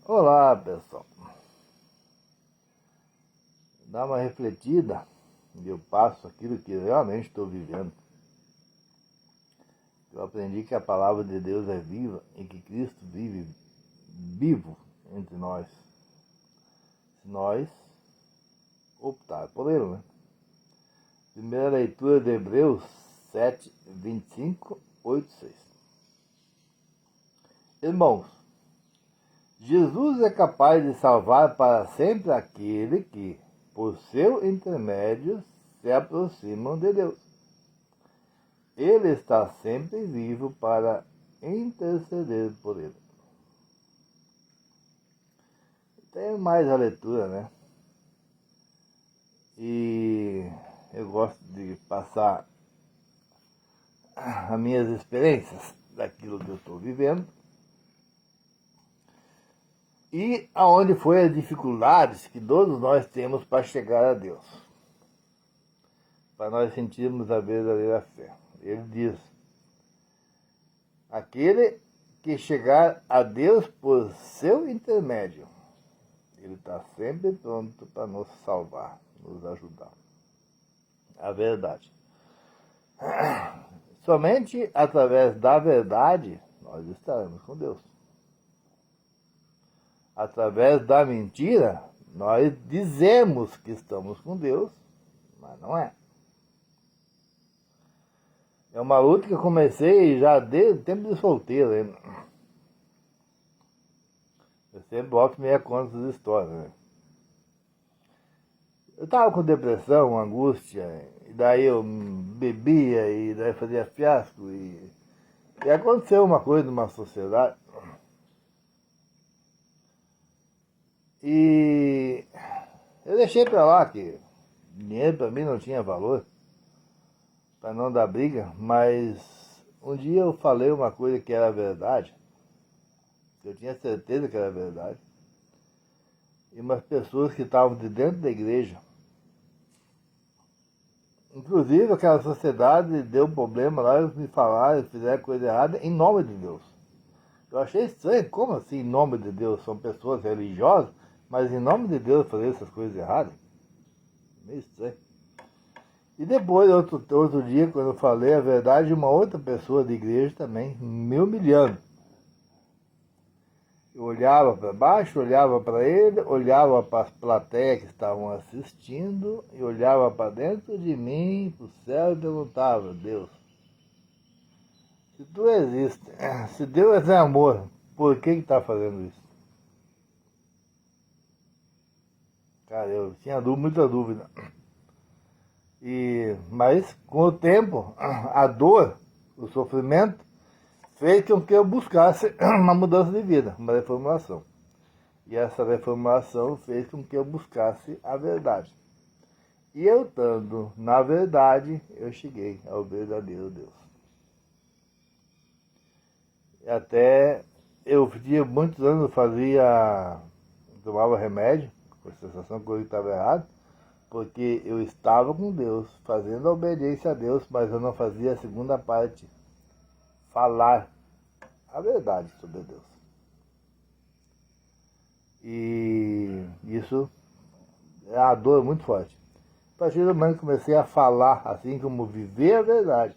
Olá, pessoal. Dá uma refletida e eu passo aquilo que realmente estou vivendo. Eu aprendi que a palavra de Deus é viva e que Cristo vive vivo entre nós. Se nós optar por ele, né? Primeira leitura de Hebreus 7, 25, 8, 6. Irmãos, Jesus é capaz de salvar para sempre aquele que, por seu intermédio, se aproximam de Deus. Ele está sempre vivo para interceder por ele. Tem mais a leitura, né? E eu gosto de passar as minhas experiências daquilo que eu estou vivendo e aonde foi as dificuldades que todos nós temos para chegar a Deus, para nós sentirmos a verdadeira fé. Ele diz: aquele que chegar a Deus por seu intermédio, ele está sempre pronto para nos salvar, nos ajudar. A verdade. Somente através da verdade nós estaremos com Deus. Através da mentira, nós dizemos que estamos com Deus, mas não é. É uma luta que eu comecei já desde o tempo de solteiro. Hein? Eu sempre boto meia conta das histórias. Né? Eu estava com depressão, angústia, e daí eu bebia, e daí fazia fiasco, e aconteceu uma coisa numa sociedade. E eu deixei pra lá que dinheiro pra mim não tinha valor, pra não dar briga, mas um dia eu falei uma coisa que era verdade, eu tinha certeza que era verdade, e umas pessoas que estavam de dentro da igreja, inclusive aquela sociedade deu problema lá, eles me falaram, fizeram coisa errada em nome de Deus. Eu achei estranho, como assim em nome de Deus? São pessoas religiosas, mas em nome de Deus fazer essas coisas erradas? Meio estranho. E depois, outro dia, quando eu falei a verdade, uma outra pessoa da igreja também me humilhando. Eu olhava para baixo, olhava para ele, olhava para as plateias que estavam assistindo, e olhava para dentro de mim, para o céu, e perguntava: Deus, se tu existe, se Deus é amor, por que está fazendo isso? Cara, eu tinha muita dúvida. Mas com o tempo, a dor, o sofrimento, fez com que eu buscasse uma mudança de vida, uma reformulação. E essa reformulação fez com que eu buscasse a verdade. E eu estando na verdade, eu cheguei ao verdadeiro Deus. E até eu tinha muitos anos, tomava remédio, com a sensação que eu estava errado, porque eu estava com Deus, fazendo a obediência a Deus, mas eu não fazia a segunda parte, falar a verdade sobre Deus. E isso é uma dor muito forte. A partir do momento que comecei a falar, assim como viver a verdade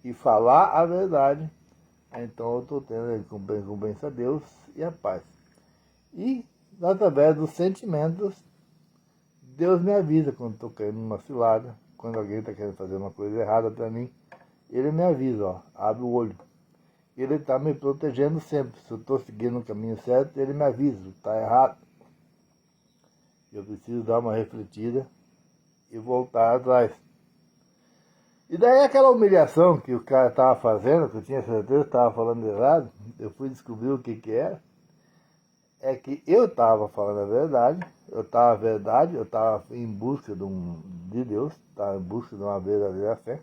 e falar a verdade, então eu estou tendo a recompensa a Deus e a paz. E através dos sentimentos, Deus me avisa quando estou caindo numa cilada, quando alguém está querendo fazer uma coisa errada para mim, Ele me avisa, ó, abre o olho. Ele está me protegendo sempre. Se eu estou seguindo o caminho certo, Ele me avisa, está errado. Eu preciso dar uma refletida e voltar atrás. E daí aquela humilhação que o cara estava fazendo, que eu tinha certeza que estava falando errado, eu fui descobrir o que era. É que eu estava falando a verdade, eu estava em busca de Deus, estava em busca de uma verdadeira fé.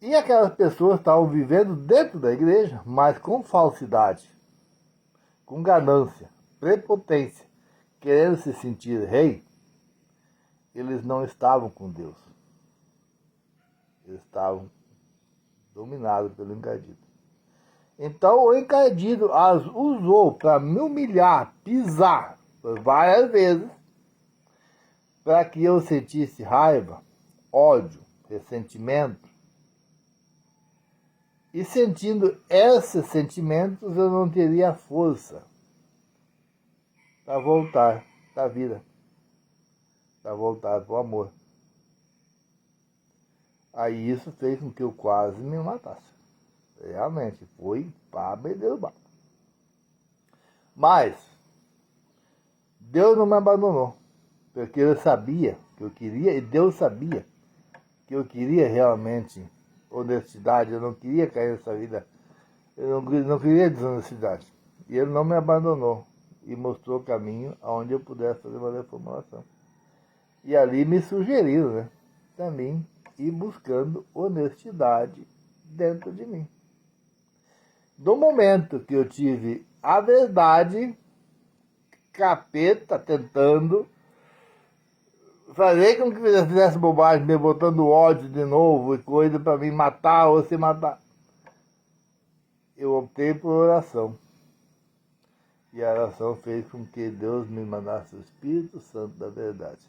E aquelas pessoas estavam vivendo dentro da igreja, mas com falsidade, com ganância, prepotência, querendo se sentir rei. Eles não estavam com Deus. Eles estavam dominados pelo encardido. Então o encardido as usou para me humilhar, pisar várias vezes, para que eu sentisse raiva, ódio, ressentimento. E sentindo esses sentimentos, eu não teria força para voltar da vida, para voltar para o amor. Aí isso fez com que eu quase me matasse. Realmente, foi para me derrubar. Mas Deus não me abandonou, porque eu sabia que eu queria, e Deus sabia que eu queria realmente honestidade, eu não queria cair nessa vida, eu não queria desonestidade. E Ele não me abandonou e mostrou o caminho aonde eu pudesse fazer uma reformulação. E ali me sugeriram, né, também ir buscando honestidade dentro de mim. Do momento que eu tive a verdade, capeta tentando fazer com que eu fizesse bobagem, me botando ódio de novo e coisa para me matar ou se matar. Eu optei por oração. E a oração fez com que Deus me mandasse o Espírito Santo da verdade.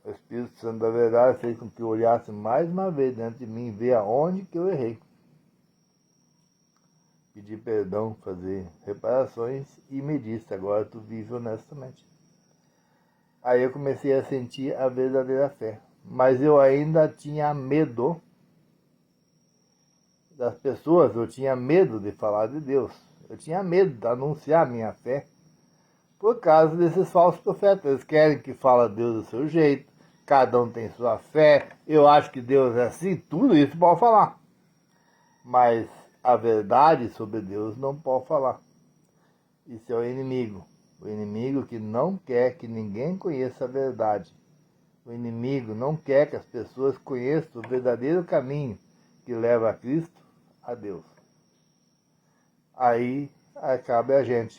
O Espírito Santo da verdade fez com que eu olhasse mais uma vez dentro de mim e ver aonde que eu errei. Pedir perdão, fazer reparações e me disse, agora tu vive honestamente. Aí eu comecei a sentir a verdadeira fé. Mas eu ainda tinha medo das pessoas, eu tinha medo de falar de Deus. Eu tinha medo de anunciar minha fé por causa desses falsos profetas. Eles querem que fale Deus do seu jeito, cada um tem sua fé, eu acho que Deus é assim, tudo isso pode falar. Mas a verdade sobre Deus não pode falar. Isso é o inimigo. O inimigo que não quer que ninguém conheça a verdade. O inimigo não quer que as pessoas conheçam o verdadeiro caminho que leva a Cristo, a Deus. Aí acaba a gente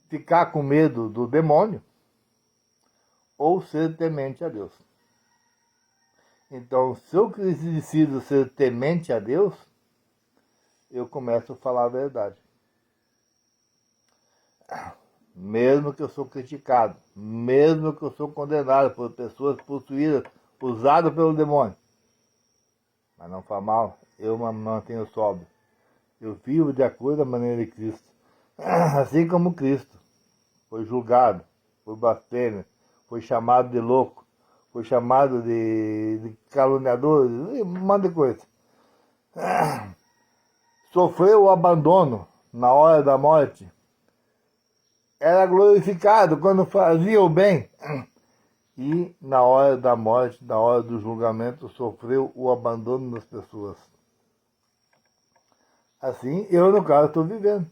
ficar com medo do demônio ou ser temente a Deus. Então, se eu decido ser temente a Deus, eu começo a falar a verdade. Mesmo que eu sou criticado, mesmo que eu sou condenado por pessoas possuídas, usadas pelo demônio. Mas não faz mal, eu me mantenho sóbrio. Eu vivo de acordo com a maneira de Cristo. Assim como Cristo foi julgado por blasfêmia, foi chamado de louco, foi chamado de caluniador, um monte de coisa. Sofreu o abandono na hora da morte. Era glorificado quando fazia o bem. E na hora da morte, na hora do julgamento, sofreu o abandono das pessoas. Assim, eu, no caso, estou vivendo.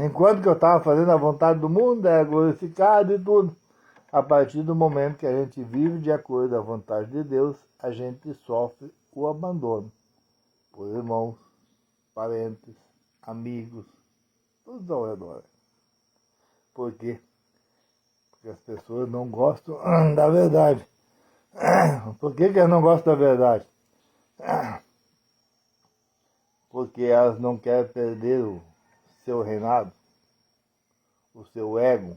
Enquanto que eu estava fazendo a vontade do mundo, era glorificado e tudo. A partir do momento que a gente vive de acordo com a vontade de Deus, a gente sofre o abandono por irmãos, parentes, amigos, todos ao redor. Por quê? Porque as pessoas não gostam da verdade. Por que elas não gostam da verdade? Porque elas não querem perder o seu reinado, o seu ego.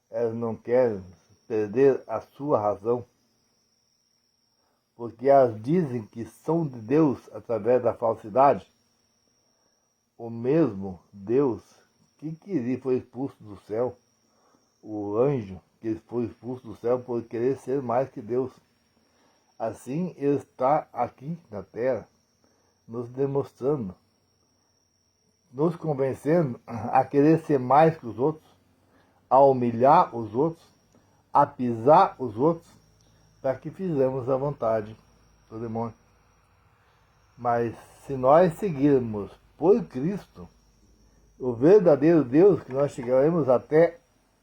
Elas não querem perder a sua razão. Porque elas dizem que são de Deus através da falsidade. O mesmo Deus que queria foi expulso do céu. O anjo que foi expulso do céu por querer ser mais que Deus. Assim ele está aqui na terra, nos demonstrando, nos convencendo a querer ser mais que os outros, a humilhar os outros, a pisar os outros, para que fizemos a vontade do demônio. Mas se nós seguirmos por Cristo, o verdadeiro Deus que nós chegaremos até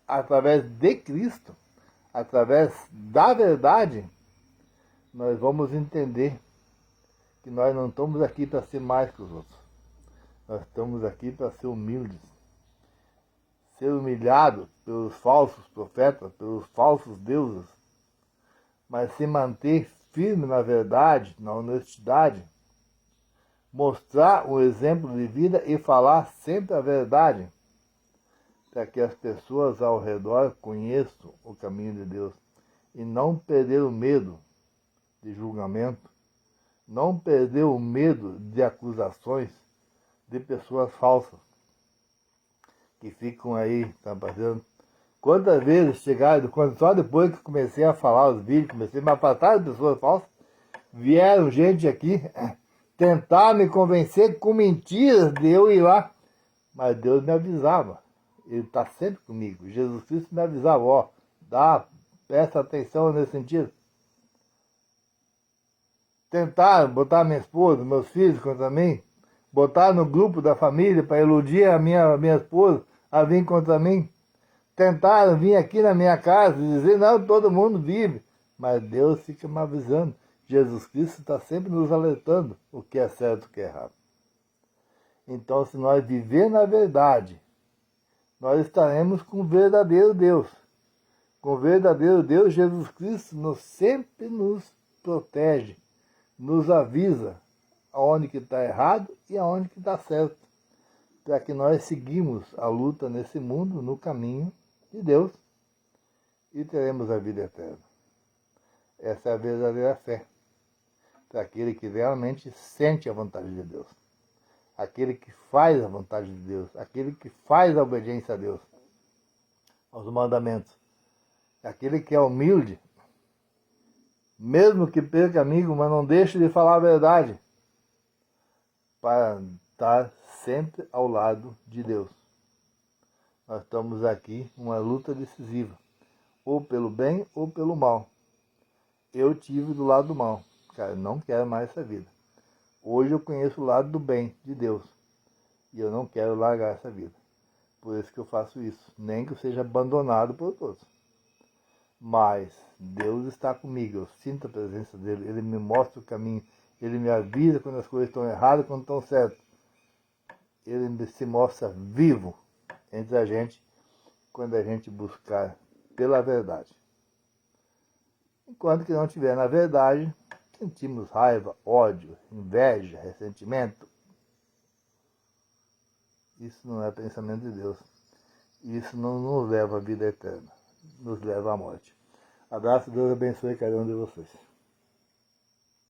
através de Cristo, através da verdade, nós vamos entender que nós não estamos aqui para ser mais que os outros. Nós estamos aqui para ser humildes, ser humilhados pelos falsos profetas, pelos falsos deuses, mas se manter firme na verdade, na honestidade, mostrar um exemplo de vida e falar sempre a verdade, para que as pessoas ao redor conheçam o caminho de Deus e não perder o medo de julgamento, não perder o medo de acusações de pessoas falsas que ficam aí, tá fazendo. Quantas vezes chegaram, só depois que comecei a falar os vídeos, comecei a me afastar de pessoas falsas, vieram gente aqui tentar me convencer com mentiras de eu ir lá. Mas Deus me avisava. Ele está sempre comigo. Jesus Cristo me avisava, ó, presta atenção nesse sentido. Tentaram botar minha esposa, meus filhos contra mim, botar no grupo da família para iludir a minha esposa a vir contra mim. Tentaram vir aqui na minha casa e dizer, não, todo mundo vive. Mas Deus fica me avisando. Jesus Cristo está sempre nos alertando o que é certo e o que é errado. Então, se nós viver na verdade, nós estaremos com o verdadeiro Deus. Com o verdadeiro Deus, Jesus Cristo sempre nos protege, nos avisa aonde que está errado e aonde que está certo, para que nós seguimos a luta nesse mundo, no caminho de Deus, e teremos a vida eterna. Essa é a verdadeira fé, para aquele que realmente sente a vontade de Deus, aquele que faz a vontade de Deus, aquele que faz a obediência a Deus, aos mandamentos, aquele que é humilde, mesmo que perca amigo, mas não deixe de falar a verdade, para estar sempre ao lado de Deus. Nós estamos aqui numa luta decisiva, ou pelo bem ou pelo mal. Eu tive do lado do mal, cara, eu não quero mais essa vida. Hoje eu conheço o lado do bem, de Deus, e eu não quero largar essa vida. Por isso que eu faço isso, nem que eu seja abandonado por todos. Mas Deus está comigo, eu sinto a presença dele, ele me mostra o caminho, ele me avisa quando as coisas estão erradas, quando estão certas. Ele se mostra vivo entre a gente, quando a gente buscar pela verdade. Enquanto que não estiver na verdade, sentimos raiva, ódio, inveja, ressentimento. Isso não é pensamento de Deus. Isso não nos leva à vida eterna, nos leva à morte. Abraço, Deus abençoe cada um de vocês.